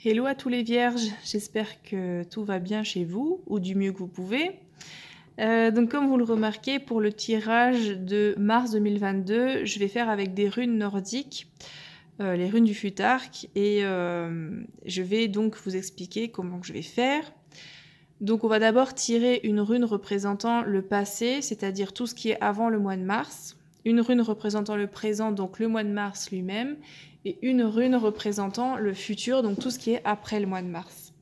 Hello à tous les vierges, j'espère que tout va bien chez vous, ou du mieux que vous pouvez. Donc comme vous le remarquez, pour le tirage de mars 2022, je vais faire avec des runes nordiques, les runes du Futark, et je vais donc vous expliquer comment je vais faire. Donc on va d'abord tirer une rune représentant le passé, c'est-à-dire tout ce qui est avant le mois de mars, une rune représentant le présent, donc le mois de mars lui-même, et une rune représentant le futur, donc tout ce qui est après le mois de mars.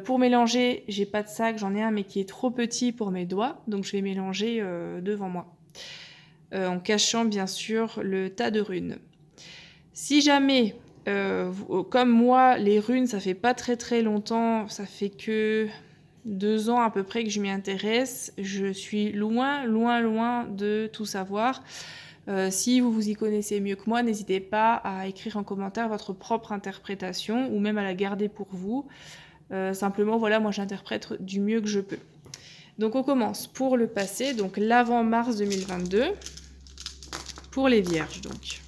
Pour mélanger, j'ai pas de sac, j'en ai un mais qui est trop petit pour mes doigts, donc je vais mélanger devant moi, en cachant bien sûr le tas de runes. Si jamais, comme moi, les runes, ça fait pas très longtemps, ça fait que 2 ans à peu près que je m'y intéresse, je suis loin de tout savoir. Si vous vous y connaissez mieux que moi, n'hésitez pas à écrire en commentaire votre propre interprétation ou même à la garder pour vous. Simplement, voilà, moi j'interprète du mieux que je peux. Donc on commence pour le passé, donc l'avant mars 2022, pour les vierges donc.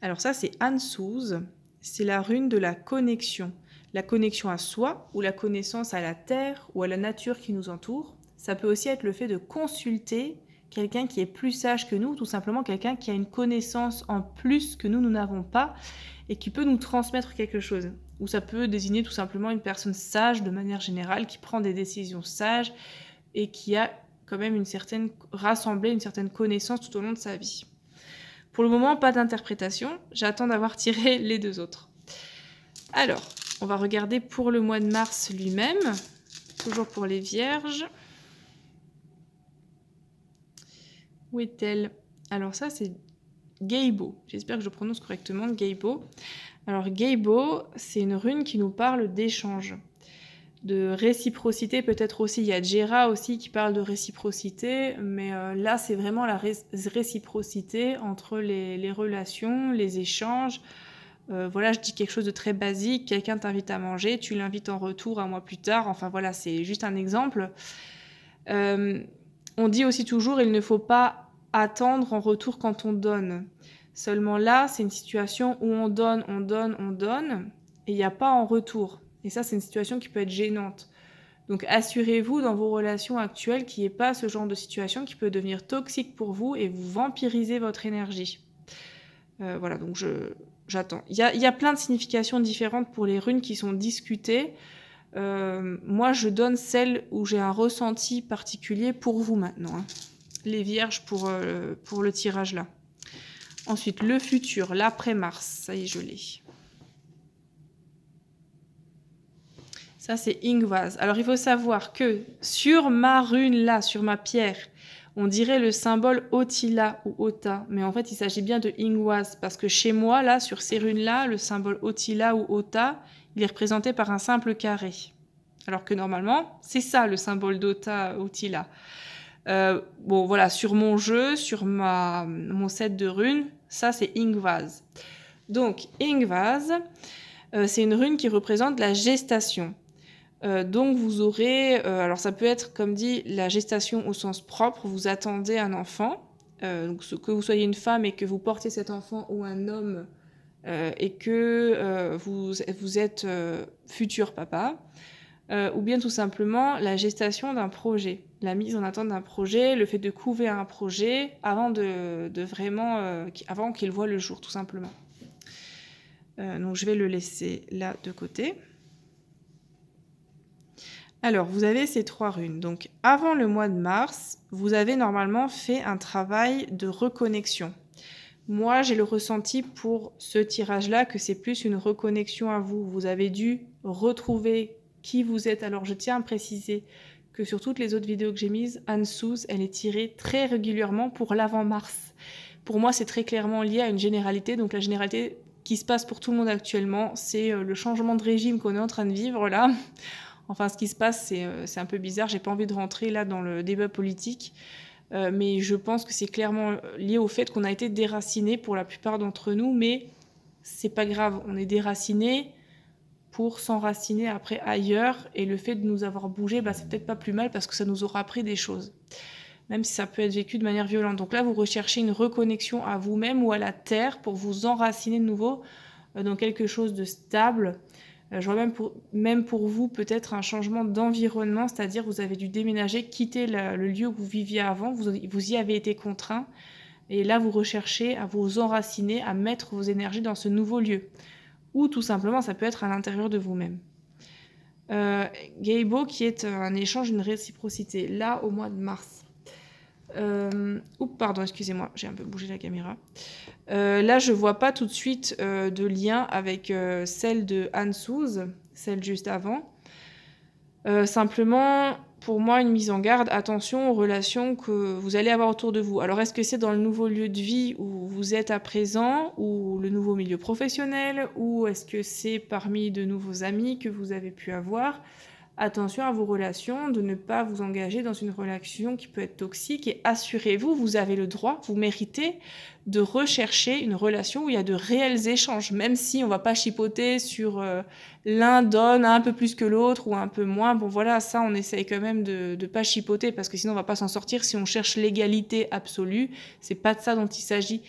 Alors ça c'est Ansuz, c'est la rune de la connexion à soi ou la connaissance à la terre ou à la nature qui nous entoure. Ça peut aussi être le fait de consulter quelqu'un qui est plus sage que nous, tout simplement quelqu'un qui a une connaissance en plus que nous n'avons pas et qui peut nous transmettre quelque chose. Ou ça peut désigner tout simplement une personne sage de manière générale qui prend des décisions sages et qui a quand même rassemblé une certaine connaissance tout au long de sa vie. Pour le moment, pas d'interprétation, j'attends d'avoir tiré les deux autres. Alors, on va regarder pour le mois de mars lui-même, toujours pour les vierges. Où est-elle? Alors ça, c'est Geibo. J'espère que je prononce correctement, Geibo. Alors Geibo, c'est une rune qui nous parle d'échange, de réciprocité peut-être aussi. Il y a Jera aussi qui parle de réciprocité, mais là, c'est vraiment la réciprocité entre les relations, les échanges. Voilà, je dis quelque chose de très basique, quelqu'un t'invite à manger, tu l'invites en retour un mois plus tard, enfin voilà, c'est juste un exemple. On dit aussi toujours, il ne faut pas attendre en retour quand on donne. Seulement là, c'est une situation où on donne, et il n'y a pas en retour. Et ça, c'est une situation qui peut être gênante. Donc assurez-vous dans vos relations actuelles qu'il n'y ait pas ce genre de situation qui peut devenir toxique pour vous et vous vampiriser votre énergie. Voilà, donc j'attends. Il y a plein de significations différentes pour les runes qui sont discutées. Moi, je donne celle où j'ai un ressenti particulier pour vous maintenant. Hein. Les vierges pour le tirage là. Ensuite, le futur, l'après-mars. Ça y est, je l'ai. Ça, c'est Ingvaz. Alors, il faut savoir que sur ma rune là, sur ma pierre, on dirait le symbole Otila ou Ota, mais en fait, il s'agit bien de Ingvaz, parce que chez moi, là, sur ces runes-là, le symbole Otila ou Ota, il est représenté par un simple carré. Alors que normalement, c'est ça le symbole d'Ota, Otila. Bon, voilà, sur mon jeu, sur mon set de runes, ça, c'est Ingvaz. Donc, Ingvaz, c'est une rune qui représente la gestation. Donc vous aurez, alors ça peut être comme dit la gestation au sens propre, vous attendez un enfant, donc que vous soyez une femme et que vous portez cet enfant ou un homme et que vous êtes futur papa, ou bien tout simplement la gestation d'un projet, la mise en attente d'un projet, le fait de couver un projet avant avant qu'il voit le jour tout simplement. Donc je vais le laisser là de côté. Alors, vous avez ces 3 runes. Donc, avant le mois de mars, vous avez normalement fait un travail de reconnexion. Moi, j'ai le ressenti pour ce tirage-là que c'est plus une reconnexion à vous. Vous avez dû retrouver qui vous êtes. Alors, je tiens à préciser que sur toutes les autres vidéos que j'ai mises, Ansuz, elle est tirée très régulièrement pour l'avant-mars. Pour moi, c'est très clairement lié à une généralité. Donc, la généralité qui se passe pour tout le monde actuellement, c'est le changement de régime qu'on est en train de vivre là. Enfin, ce qui se passe, c'est un peu bizarre. J'ai pas envie de rentrer là dans le débat politique, mais je pense que c'est clairement lié au fait qu'on a été déracinés pour la plupart d'entre nous, mais c'est pas grave. On est déracinés pour s'enraciner après ailleurs, et le fait de nous avoir bougé, c'est peut-être pas plus mal parce que ça nous aura appris des choses, même si ça peut être vécu de manière violente. Donc là, vous recherchez une reconnexion à vous-même ou à la terre pour vous enraciner de nouveau dans quelque chose de stable. Je vois même pour vous peut-être un changement d'environnement, c'est-à-dire vous avez dû déménager, quitter le lieu où vous viviez avant, vous y avez été contraint, et là vous recherchez à vous enraciner, à mettre vos énergies dans ce nouveau lieu. Ou tout simplement, ça peut être à l'intérieur de vous-même. Geibo qui est un échange, une réciprocité, là au mois de mars. Pardon, excusez-moi, j'ai un peu bougé la caméra. Là, je vois pas tout de suite de lien avec celle de Anne Souz, celle juste avant. Simplement, pour moi, une mise en garde, attention aux relations que vous allez avoir autour de vous. Alors, est-ce que c'est dans le nouveau lieu de vie où vous êtes à présent, ou le nouveau milieu professionnel, ou est-ce que c'est parmi de nouveaux amis que vous avez pu avoir ? Attention à vos relations, de ne pas vous engager dans une relation qui peut être toxique et assurez-vous, vous avez le droit, vous méritez de rechercher une relation où il y a de réels échanges, même si on ne va pas chipoter sur l'un donne un peu plus que l'autre ou un peu moins. Bon voilà, ça on essaye quand même de ne pas chipoter parce que sinon on ne va pas s'en sortir si on cherche l'égalité absolue. C'est pas de ça dont il s'agit.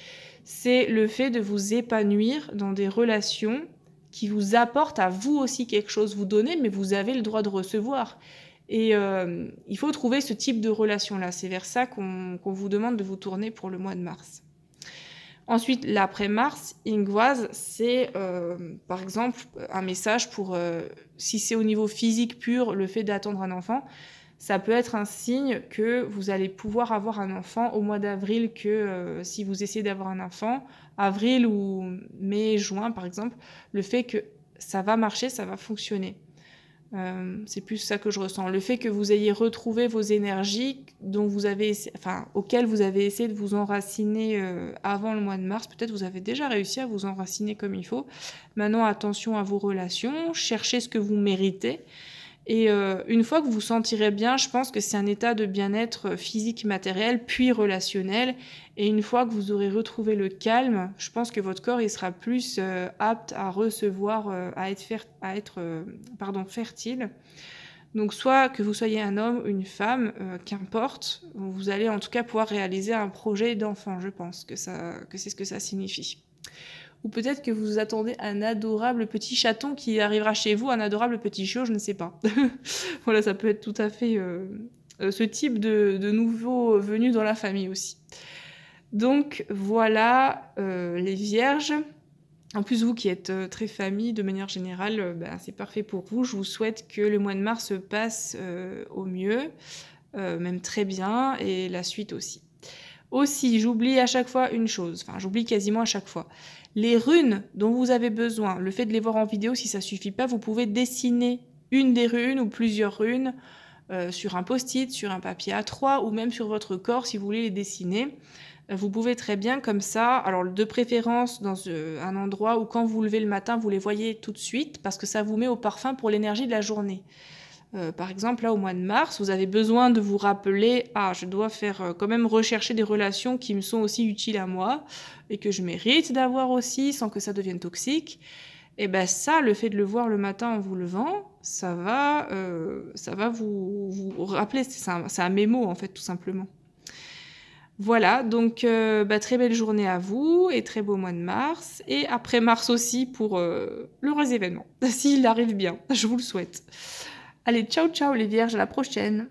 C'est le fait de vous épanouir dans des relations qui vous apporte à vous aussi quelque chose, vous donnez, mais vous avez le droit de recevoir. Et il faut trouver ce type de relation-là. C'est vers ça qu'on vous demande de vous tourner pour le mois de mars. Ensuite, l'après-mars, Ingwaz, c'est par exemple un message pour, si c'est au niveau physique pur, le fait d'attendre un enfant, ça peut être un signe que vous allez pouvoir avoir un enfant au mois d'avril, que si vous essayez d'avoir un enfant, avril ou mai, juin par exemple, le fait que ça va marcher, ça va fonctionner. C'est plus ça que je ressens. Le fait que vous ayez retrouvé vos énergies auxquelles vous avez essayé de vous enraciner avant le mois de mars, peut-être vous avez déjà réussi à vous enraciner comme il faut. Maintenant, attention à vos relations, cherchez ce que vous méritez. Et une fois que vous vous sentirez bien, je pense que c'est un état de bien-être physique, matériel, puis relationnel. Et une fois que vous aurez retrouvé le calme, je pense que votre corps il sera plus apte à recevoir, à être fertile. Donc soit que vous soyez un homme ou une femme, qu'importe, vous allez en tout cas pouvoir réaliser un projet d'enfant. Je pense que c'est ce que ça signifie. Ou peut-être que vous attendez un adorable petit chaton qui arrivera chez vous, un adorable petit chiot, je ne sais pas. Voilà, ça peut être tout à fait ce type de nouveaux venus dans la famille aussi. Donc voilà les vierges. En plus, vous qui êtes très famille, de manière générale, c'est parfait pour vous. Je vous souhaite que le mois de mars se passe au mieux, même très bien, et la suite aussi. Aussi, j'oublie à chaque fois une chose, j'oublie quasiment à chaque fois. Les runes dont vous avez besoin, le fait de les voir en vidéo, si ça ne suffit pas, vous pouvez dessiner une des runes ou plusieurs runes sur un post-it, sur un papier A3 ou même sur votre corps si vous voulez les dessiner. Vous pouvez très bien comme ça, alors de préférence dans un endroit où quand vous vous levez le matin, vous les voyez tout de suite parce que ça vous met au parfum pour l'énergie de la journée. Par exemple, là, au mois de mars, vous avez besoin de vous rappeler « Ah, je dois faire quand même rechercher des relations qui me sont aussi utiles à moi et que je mérite d'avoir aussi sans que ça devienne toxique. » Et bien ça, le fait de le voir le matin en vous levant, ça va vous rappeler. C'est un mémo, en fait, tout simplement. Voilà, donc très belle journée à vous et très beau mois de mars. Et après mars aussi pour l'heureux événement, s'il arrive bien, je vous le souhaite. Allez, ciao ciao les vierges, à la prochaine.